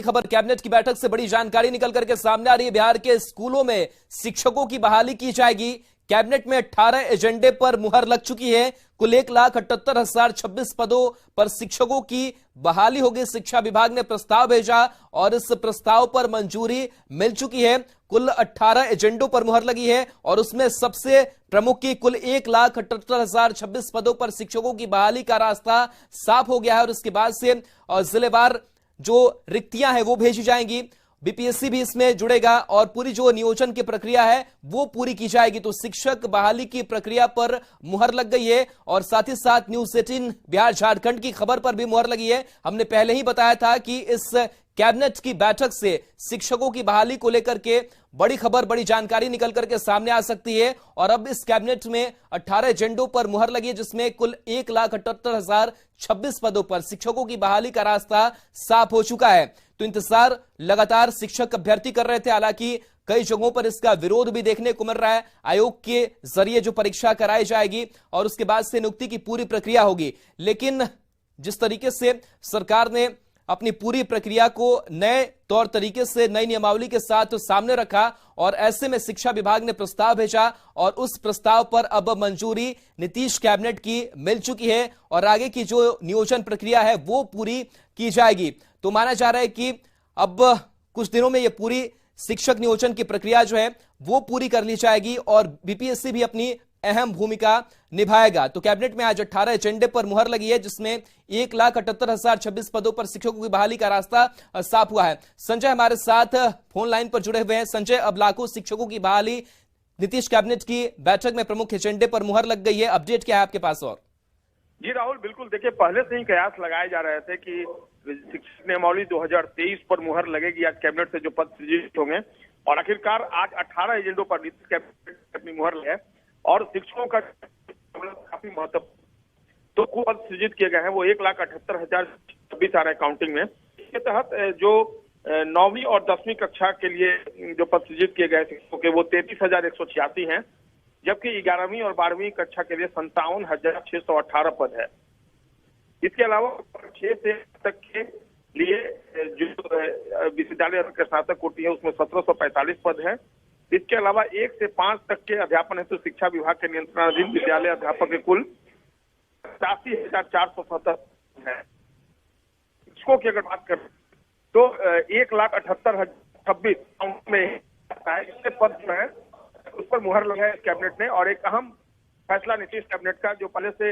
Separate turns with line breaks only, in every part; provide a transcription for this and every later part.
बड़ी खबर, कैबिनेट की बैठक से बड़ी जानकारी निकल करके सामने आ रही है। बिहार के स्कूलों में शिक्षकों की बहाली की जाएगी। कैबिनेट में 18 एजेंडे पर मुहर लग चुकी है। कुल 1,78,026 पदों पर शिक्षकों की बहाली होगी। शिक्षा विभाग ने प्रस्ताव भेजा और इस प्रस्ताव पर मंजूरी मिल चुकी है। कुल 18 एजेंडों पर मुहर लगी है और उसमें सबसे प्रमुख की कुल 1,78,026 पदों पर शिक्षकों की बहाली का रास्ता साफ हो गया है। और इसके बाद से जिलेवार जो रिक्तियां हैं वो भेजी जाएंगी। बीपीएससी भी इसमें जुड़ेगा और पूरी जो नियोजन की प्रक्रिया है वो पूरी की जाएगी। तो शिक्षक बहाली की प्रक्रिया पर मुहर लग गई है और साथ ही साथ न्यूज 18 बिहार झारखंड की खबर पर भी मुहर लगी है। हमने पहले ही बताया था कि इस कैबिनेट की बैठक से शिक्षकों की बहाली को लेकर के बड़ी खबर, बड़ी जानकारी निकल करके सामने आ सकती है। और अब इस कैबिनेट में 18 एजेंडों पर मुहर लगी है, जिसमें कुल 1,78,026 पदों पर शिक्षकों की बहाली का रास्ता साफ हो चुका है। तो इंतजार लगातार शिक्षक अभ्यर्थी कर रहे थे। हालांकि कई जगहों पर इसका विरोध भी देखने को मिल रहा है। आयोग के जरिए जो परीक्षा कराई जाएगी और उसके बाद से नियुक्ति की पूरी प्रक्रिया होगी। लेकिन जिस तरीके से सरकार ने अपनी पूरी प्रक्रिया को नए तौर तरीके से नई नियमावली के साथ सामने रखा और ऐसे में शिक्षा विभाग ने प्रस्ताव भेजा और उस प्रस्ताव पर अब मंजूरी नीतीश कैबिनेट की मिल चुकी है और आगे की जो नियोजन प्रक्रिया है वो पूरी की जाएगी। तो माना जा रहा है कि अब कुछ दिनों में ये पूरी शिक्षक नियोजन की प्रक्रिया जो है वो पूरी कर ली जाएगी और बीपीएससी भी अपनी अहम भूमिका निभाएगा। तो कैबिनेट में आज 18 एजेंडे पर मुहर लगी है, जिसमें 1,78,026 पदों पर शिक्षकों की बहाली का रास्ता साफ हुआ है। संजय हमारे साथ फोन लाइन पर जुड़े हुए हैं। संजय, अब लाखों शिक्षकों की बहाली नीतीश कैबिनेट की बैठक में प्रमुख एजेंडे पर मुहर लग गई है। अपडेट क्या है आपके पास? और
जी राहुल, बिल्कुल देखिए, पहले से ही कयास लगाए जा रहे थे कि शिक्षक नियमावली 2023 पर मुहर लगेगी। आज कैबिनेट से जो पद सृजित होंगे और आखिरकार आज 18 एजेंडों पर नीतीश कैबिनेट अपनी मुहर लगे और शिक्षकों का काफी महत्व। तो कुल पद सृजित किए गए हैं वो 1,78,026 आ रहे काउंटिंग में। इसके तहत जो 9वीं और 10वीं कक्षा के लिए जो पद सृजित किए गए शिक्षकों के वो 33,186 हैं, जबकि 11वीं और 12वीं कक्षा के लिए 57,618 पद है। इसके अलावा 6 से तक के लिए जो विश्वविद्यालय के स्नातक कोटि है उसमें 1,745 पद है। इसके अलावा 1 से 5 तक के अध्यापन हेतु शिक्षा विभाग के नियंत्रणाधीन विद्यालय अध्यापक के कुल 87,470 है। शिक्षकों की अगर बात करें तो 1,78,026 में इससे पद जो है उस पर मुहर लगा है कैबिनेट ने। और एक अहम फैसला नीतीश कैबिनेट का जो पहले से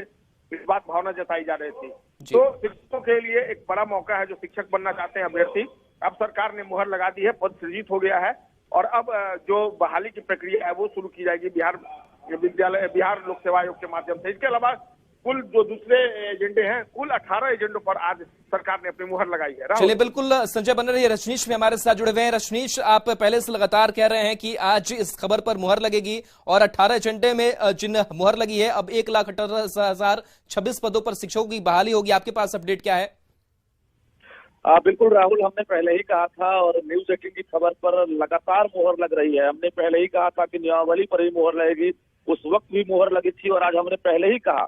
इस बात भावना जताई जा रही थी। तो शिक्षकों के लिए एक बड़ा मौका है, जो शिक्षक बनना चाहते हैं अभ्यर्थी। अब सरकार ने मुहर लगा दी है, पद सृजित हो गया है और अब जो बहाली की प्रक्रिया है वो शुरू की जाएगी बिहार लोक सेवा आयोग के माध्यम से। इसके अलावा कुल जो दूसरे एजेंडे हैं, कुल 18 एजेंडों पर आज सरकार ने अपनी मुहर लगाई है।
चलिए, बिल्कुल संजय बन रही है। रजनीश भी हमारे साथ जुड़े हुए हैं। रजनीश, आप पहले से लगातार कह रहे हैं कि आज इस खबर पर मुहर लगेगी और 18 एजेंडे में जिन मुहर लगी है, अब 1,78,026 पदों पर शिक्षकों की बहाली होगी। आपके पास अपडेट क्या है?
बिल्कुल राहुल, हमने पहले ही कहा था और न्यूज 18 की खबर पर लगातार मुहर लग रही है। हमने पहले ही कहा था कि नियमावली पर ही मुहर लगेगी, उस वक्त भी मुहर लगी थी। और आज हमने पहले ही कहा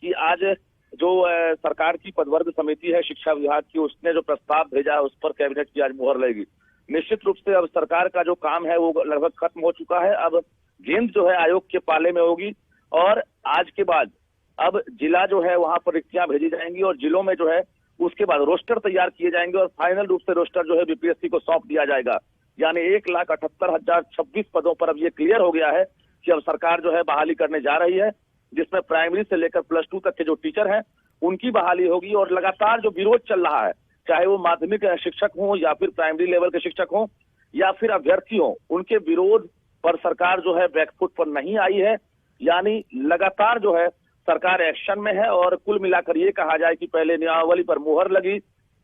कि आज जो सरकार की पदवर्ग समिति है शिक्षा विभाग की, उसने जो प्रस्ताव भेजा है उस पर कैबिनेट की आज मुहर लगेगी। निश्चित रूप से अब सरकार का जो काम है वो लगभग खत्म हो चुका है। अब गेंद जो है आयोग के पाले में होगी और आज के बाद अब जिला जो है वहां पर रिक्तियां भेजी जाएंगी और जिलों में जो है उसके बाद रोस्टर तैयार किए जाएंगे और फाइनल रूप से रोस्टर जो है बीपीएससी को सौंप दिया जाएगा। यानी 1,78,026 पदों पर अब ये क्लियर हो गया है कि अब सरकार जो है बहाली करने जा रही है, जिसमें प्राइमरी से लेकर +2 तक के जो टीचर हैं उनकी बहाली होगी। और लगातार जो विरोध चल रहा है, चाहे वो माध्यमिक शिक्षक हों या फिर प्राइमरी लेवल के शिक्षक हों या फिर अभ्यर्थी हों, उनके विरोध पर सरकार जो है बैकफुट पर नहीं आई है। यानी लगातार जो है सरकार एक्शन में है और कुल मिलाकर ये कहा जाए कि पहले नियमावली पर मुहर लगी,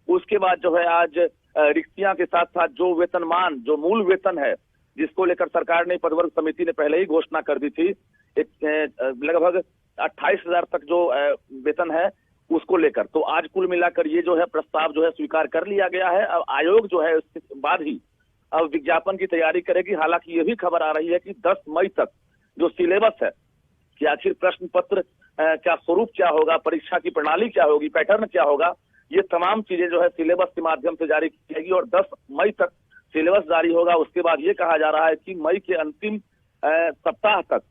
उसके बाद जो है आज रिक्तियां के साथ साथ जो वेतनमान, जो मूल वेतन है जिसको लेकर सरकार ने पदवर्ग समिति ने पहले ही घोषणा कर दी थी, लगभग 28,000 तक जो वेतन है उसको लेकर, तो आज कुल मिलाकर ये जो है प्रस्ताव जो है स्वीकार कर लिया गया है। अब आयोग जो है उसके बाद ही अब विज्ञापन की तैयारी करेगी। हालांकि ये भी खबर आ रही है कि 10 मई तक जो सिलेबस है कि आखिर प्रश्न पत्र क्या स्वरूप क्या होगा, परीक्षा की प्रणाली क्या होगी, पैटर्न क्या होगा, ये तमाम चीजें जो है सिलेबस के माध्यम से जारी की जाएगी और 10 मई तक सिलेबस जारी होगा। उसके बाद ये कहा जा रहा है कि मई के अंतिम सप्ताह तक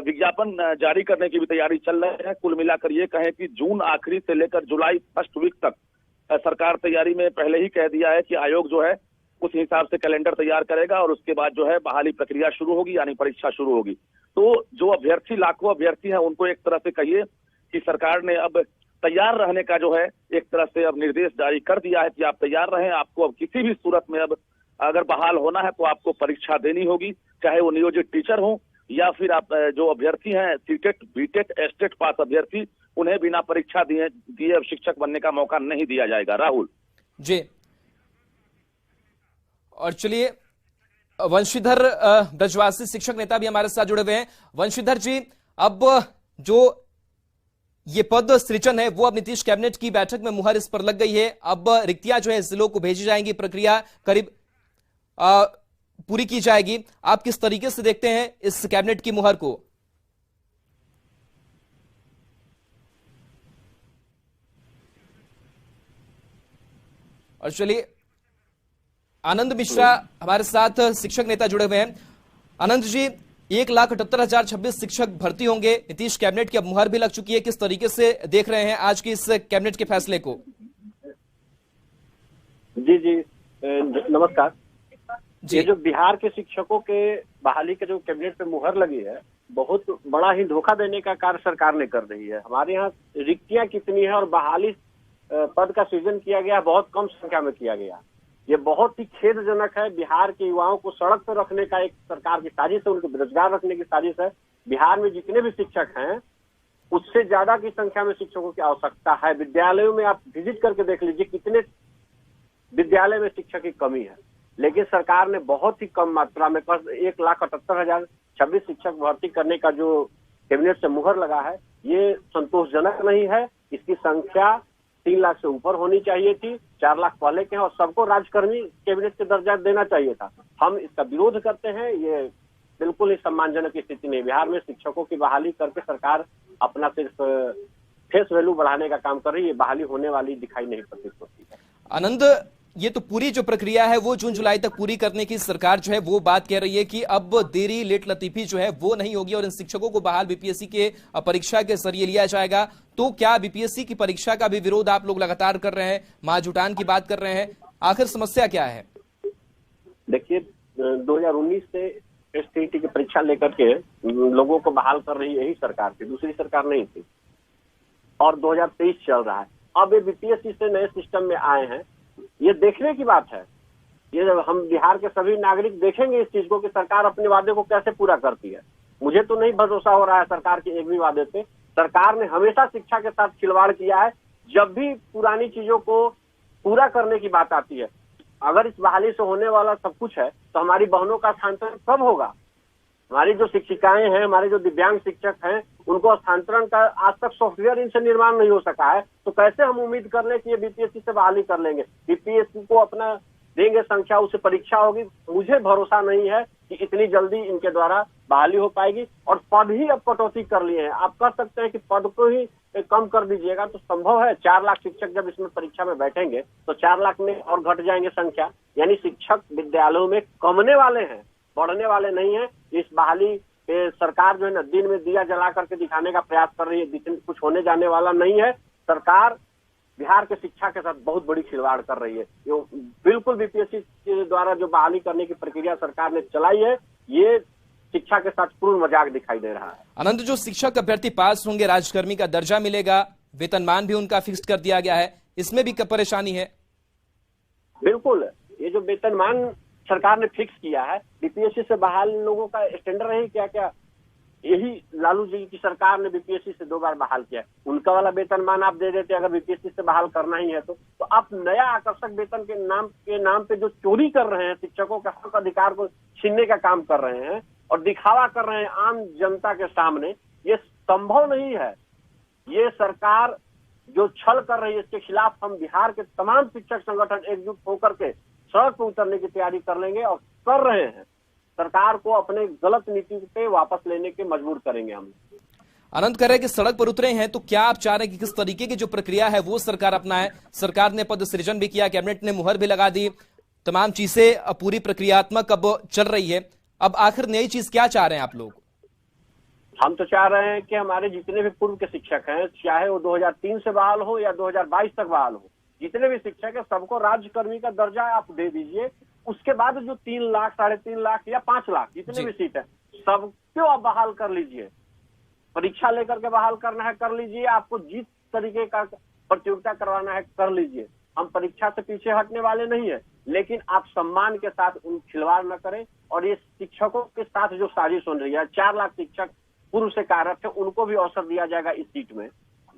विज्ञापन जारी करने की भी तैयारी चल रही है। कुल मिलाकर ये कहें कि जून आखिरी से लेकर जुलाई फर्स्ट वीक तक सरकार तैयारी में पहले ही कह दिया है कि आयोग जो है उस हिसाब से कैलेंडर तैयार करेगा और उसके बाद जो है बहाली प्रक्रिया शुरू होगी, यानी परीक्षा शुरू होगी। तो जो अभ्यर्थी, लाखों अभ्यर्थी हैं, उनको एक तरह से कहिए कि सरकार ने अब तैयार रहने का जो है एक तरह से अब निर्देश जारी कर दिया है कि आप तैयार रहें। आपको अब किसी भी सूरत में अब अगर बहाल होना है तो आपको परीक्षा देनी होगी, चाहे वो नियोजित टीचर हो या फिर आप जो अभ्यर्थी हैं सीटेट, बीटेट, एस्टेट पास अभ्यर्थी, उन्हें बिना परीक्षा दिए अब शिक्षक बनने का मौका नहीं दिया जाएगा। राहुल
जी, और चलिए वंशीधर ब्रजवासी शिक्षक नेता भी हमारे साथ जुड़े हुए हैं। वंशीधर जी, अब जो ये पद सृजन है वो अब नीतीश कैबिनेट की बैठक में मुहर इस पर लग गई है। अब रिक्तियां जो है जिलों को भेजी जाएंगी, प्रक्रिया करीब पूरी की जाएगी। आप किस तरीके से देखते हैं इस कैबिनेट की मुहर को? और चलिए आनंद मिश्रा हमारे साथ शिक्षक नेता जुड़े हुए हैं। आनंद जी, 1,78,026 शिक्षक भर्ती होंगे। नीतीश कैबिनेट की अब मुहर भी लग चुकी है। किस तरीके से देख रहे हैं आज की इस कैबिनेट के फैसले को?
जी नमस्कार। ये जो बिहार के शिक्षकों के बहाली के जो कैबिनेट पे मुहर लगी है, बहुत बड़ा ही धोखा देने का कार्य सरकार ने कर रही है। हमारे यहाँ रिक्तियां कितनी है और बहाली पद का सृजन किया गया, बहुत कम संख्या में किया गया। ये बहुत ही खेदजनक है। बिहार के युवाओं को सड़क पर रखने का एक सरकार की साजिश है, उनको बेरोजगार रखने की साजिश है। बिहार में जितने भी शिक्षक हैं उससे ज्यादा की संख्या में शिक्षकों की आवश्यकता है। विद्यालयों में आप विजिट करके देख लीजिए कितने विद्यालय में शिक्षक की कमी है, लेकिन सरकार ने बहुत ही कम मात्रा में 1,78,026 शिक्षक भर्ती करने का जो कैबिनेट से मुहर लगा है, ये संतोषजनक नहीं है। इसकी संख्या 3 लाख से ऊपर होनी चाहिए थी, 4 लाख पहले के हैं और सबको राजकर्मी कैबिनेट के दर्जा देना चाहिए था। हम इसका विरोध करते हैं। ये बिल्कुल ही सम्मानजनक स्थिति नहीं। बिहार में शिक्षकों की बहाली करके सरकार अपना सिर्फ फेस वैल्यू बढ़ाने का काम कर रही है। बहाली होने वाली दिखाई नहीं प्रतीत होती है।
आनंद, ये तो पूरी जो प्रक्रिया है वो जून जुलाई तक पूरी करने की सरकार जो है वो बात कह रही है कि अब देरी लेट लतीफी जो है वो नहीं होगी और इन शिक्षकों को बहाल बीपीएससी के परीक्षा के जरिए लिया जाएगा। तो क्या बीपीएससी की परीक्षा का भी विरोध आप लोग लगातार कर रहे हैं, महाजुटान की बात कर रहे हैं, आखिर समस्या क्या है?
देखिए, 2019 से एसटीईटी की परीक्षा लेकर के लोगों को बहाल कर रही यही सरकार थी, दूसरी सरकार नहीं थी। और 2023 चल रहा है। अब ये बीपीएससी से नए सिस्टम में आए हैं, ये देखने की बात है। ये हम बिहार के सभी नागरिक देखेंगे इस चीज को कि सरकार अपने वादे को कैसे पूरा करती है। मुझे तो नहीं भरोसा हो रहा है सरकार के एक भी वादे पे। सरकार ने हमेशा शिक्षा के साथ खिलवाड़ किया है। जब भी पुरानी चीजों को पूरा करने की बात आती है, अगर इस बहाली से होने वाला सब कुछ है तो हमारी बहनों का स्थानांतरण कब होगा? हमारी जो शिक्षिकाएं हैं, हमारे जो दिव्यांग शिक्षक हैं, उनको स्थानांतरण का आज तक सॉफ्टवेयर इनसे निर्माण नहीं हो सका है, तो कैसे हम उम्मीद कर लें कि ये बीपीएससी से बहाली कर लेंगे? बीपीएससी को अपना देंगे संख्या, उससे परीक्षा होगी। मुझे भरोसा नहीं है कि इतनी जल्दी इनके द्वारा बहाली हो पाएगी। और पद ही अब कटौती कर लिए हैं। आप कह सकते हैं कि पद को ही कम कर दीजिएगा, तो संभव है? 4 लाख शिक्षक जब इसमें परीक्षा में बैठेंगे तो 4 लाख में और घट जाएंगे संख्या, यानी शिक्षक विद्यालयों में कमने वाले हैं, बढ़ने वाले नहीं है। इस बहाली सरकार जो है ना, दिन में दिया जला करके दिखाने का प्रयास कर रही है, कुछ होने जाने वाला नहीं है। सरकार बिहार के शिक्षा के साथ बहुत बड़ी खिलवाड़ कर रही है। ये बिल्कुल बीपीएससी के द्वारा जो बहाली करने की प्रक्रिया सरकार ने चलाई है, ये शिक्षा के साथ पूर्ण मजाक दिखाई दे रहा है।
अनंत, जो शिक्षक अभ्यर्थी पास होंगे, राजकर्मी का दर्जा मिलेगा, वेतनमान भी उनका फिक्स कर दिया गया है, इसमें भी परेशानी है?
बिल्कुल, ये जो वेतनमान सरकार ने फिक्स किया है, बीपीएससी से बहाल लोगों का स्टैंडर्ड है क्या? क्या यही लालू जी की सरकार ने बीपीएससी से 2 बार बहाल किया है। उनका वाला वेतनमान आप दे देते अगर बीपीएससी से बहाल करना ही है तो आप नया आकर्षक वेतन के नाम पे जो चोरी कर रहे हैं, शिक्षकों के हक अधिकार को छीनने का काम कर रहे हैं और दिखावा कर रहे हैं आम जनता के सामने, ये संभव नहीं है। ये सरकार जो छल कर रही है, इसके खिलाफ हम बिहार के तमाम शिक्षक संगठन एकजुट होकर के सड़क पर उतरने की तैयारी कर लेंगे और कर रहे हैं। सरकार को अपने गलत नीति पे वापस लेने के मजबूर करेंगे हम।
अनंत कह रहे हैं कि सड़क पर उतरे हैं, तो क्या आप चाह रहे हैं कि किस तरीके की जो प्रक्रिया है वो सरकार अपनाए? सरकार ने पद सृजन भी किया, कैबिनेट ने मुहर भी लगा दी, तमाम चीजें पूरी प्रक्रियात्मक अब चल रही है। अब आखिर नई चीज क्या चाह रहे हैं आप लोग?
हम तो चाह रहे हैं कि हमारे जितने भी पूर्व के शिक्षक हैं, चाहे वो 2003 से बहाल हो या 2022 तक बहाल हो, जितने भी शिक्षक है सबको राज्यकर्मी का दर्जा आप दे दीजिए। उसके बाद जो 3 लाख, 3.5 लाख या 5 लाख जितने भी सीट है सबको आप बहाल कर लीजिए। परीक्षा लेकर के बहाल करना है कर लीजिए, आपको जिस तरीके का प्रतियोगिता करवाना है कर लीजिए। हम परीक्षा से पीछे हटने वाले नहीं है, लेकिन आप सम्मान के साथ उन खिलवाड़ न करें। और ये शिक्षकों के साथ जो साजिश हो रही है, 4 लाख शिक्षक पूर्व से कार्यरत थे, उनको भी अवसर दिया जाएगा इस सीट में,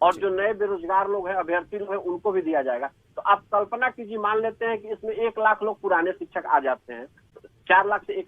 और जो नए बेरोजगार लोग हैं, अभ्यर्थी लोग हैं, उनको भी दिया जाएगा। तो आप कल्पना कीजिए, मान लेते हैं कि इसमें 1 लाख लोग पुराने शिक्षक आ जाते हैं, 4 लाख से 1